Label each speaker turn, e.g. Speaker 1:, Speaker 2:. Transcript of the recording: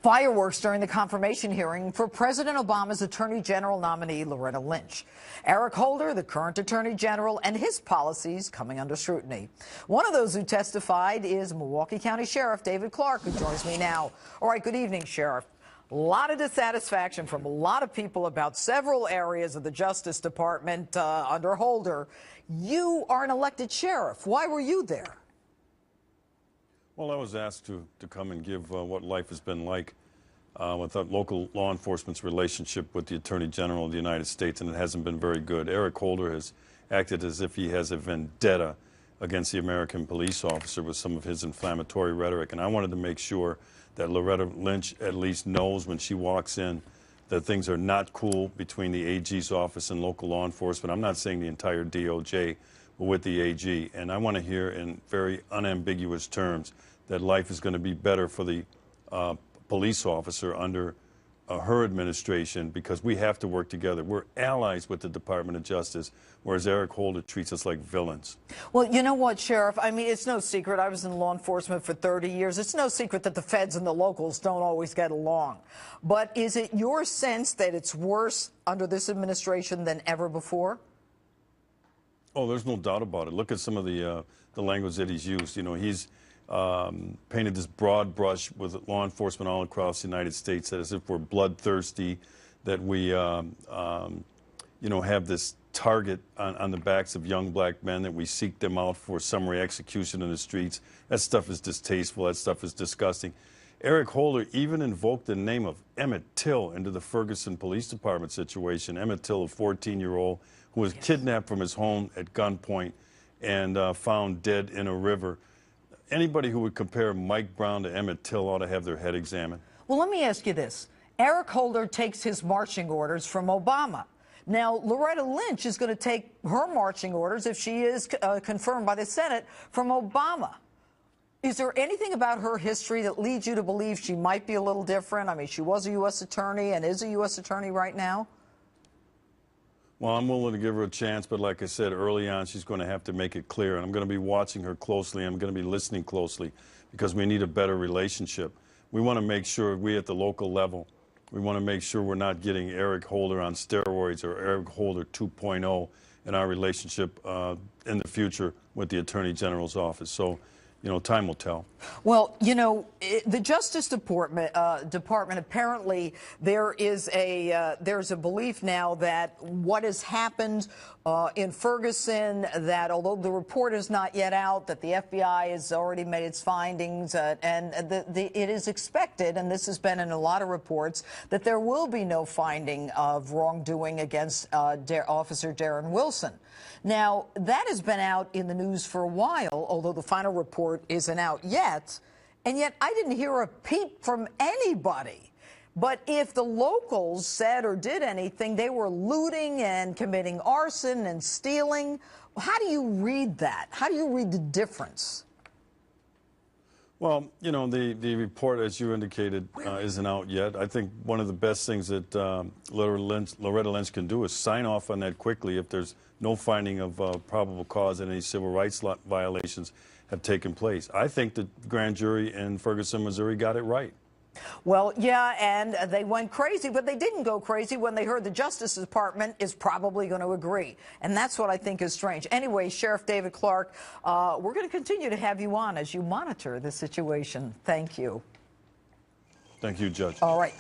Speaker 1: Fireworks during the confirmation hearing for President Obama's Attorney General nominee Loretta Lynch. Eric Holder, the current Attorney General, and his policies coming under scrutiny. One of those who testified is Milwaukee County Sheriff David Clarke, who joins me now. All right, good evening, Sheriff. A lot of dissatisfaction from a lot of people about several areas of the Justice Department under Holder. You are an elected sheriff. Why were you there?
Speaker 2: Well, I was asked to come and give what life has been like with local law enforcement's relationship with the Attorney General of the United States, and it hasn't been very good. Eric Holder has acted as if he has a vendetta against the American police officer with some of his inflammatory rhetoric, and I wanted to make sure that Loretta Lynch at least knows when she walks in that things are not cool between the AG's office and local law enforcement. I'm not saying the entire DOJ, but with the AG, and I want to hear in very unambiguous terms that life is going to be better for the police officer under her administration, because we have to work together. We're allies with the Department of Justice, whereas Eric Holder treats us like villains.
Speaker 1: Well, you know what, Sheriff? I mean, it's no secret. I was in law enforcement for 30 years. It's no secret that the feds and the locals don't always get along. But is it your sense that it's worse under this administration than ever before?
Speaker 2: Oh, there's no doubt about it. Look at some of the language that he's used. You know, he's painted this broad brush with law enforcement all across the United States as if we're bloodthirsty, that we, you know, have this target on the backs of young black men, that we seek them out for summary execution in the streets. That stuff is distasteful. That stuff is disgusting. Eric Holder even invoked the name of Emmett Till into the Ferguson Police Department situation. Emmett Till, a 14-year-old who was kidnapped from his home at gunpoint and found dead in a river. Anybody who would compare Mike Brown to Emmett Till ought to have their head examined.
Speaker 1: Well, let me ask you this. Eric Holder takes his marching orders from Obama. Now, Loretta Lynch is going to take her marching orders, if she is confirmed by the Senate, from Obama. Is there anything about her history that leads you to believe she might be a little different? I mean, she was a U.S. attorney and is a U.S. attorney right now.
Speaker 2: Well, I'm willing to give her a chance, but like I said early on, she's going to have to make it clear. And I'm going to be watching her closely. I'm going to be listening closely, because we need a better relationship. We want to make sure we at the local level, we want to make sure we're not getting Eric Holder on steroids or Eric Holder 2.0 in our relationship in the future with the Attorney General's office. So, you know, time will tell. Well,
Speaker 1: you know, the Justice Department, apparently there's a belief now that what has happened in Ferguson, that although the report is not yet out, that the FBI has already made its findings, and it is expected, and this has been in a lot of reports, that there will be no finding of wrongdoing against Officer Darren Wilson. Now, that has been out in the news for a while, although the final report isn't out yet, and yet I didn't hear a peep from anybody. But if the locals said or did anything, they were looting and committing arson and stealing. How do you read that? How do you read the difference?
Speaker 2: Well, you know, the report, as you indicated, isn't out yet. I think one of the best things that Loretta Lynch can do is sign off on that quickly if there's no finding of probable cause and any civil rights violations have taken place. I think the grand jury in Ferguson, Missouri got it right.
Speaker 1: Well, yeah, and they went crazy, but they didn't go crazy when they heard the Justice Department is probably going to agree. And that's what I think is strange. Anyway, Sheriff David Clarke, we're going to continue to have you on as you monitor the situation. Thank you.
Speaker 2: Thank you, Judge.
Speaker 1: All right.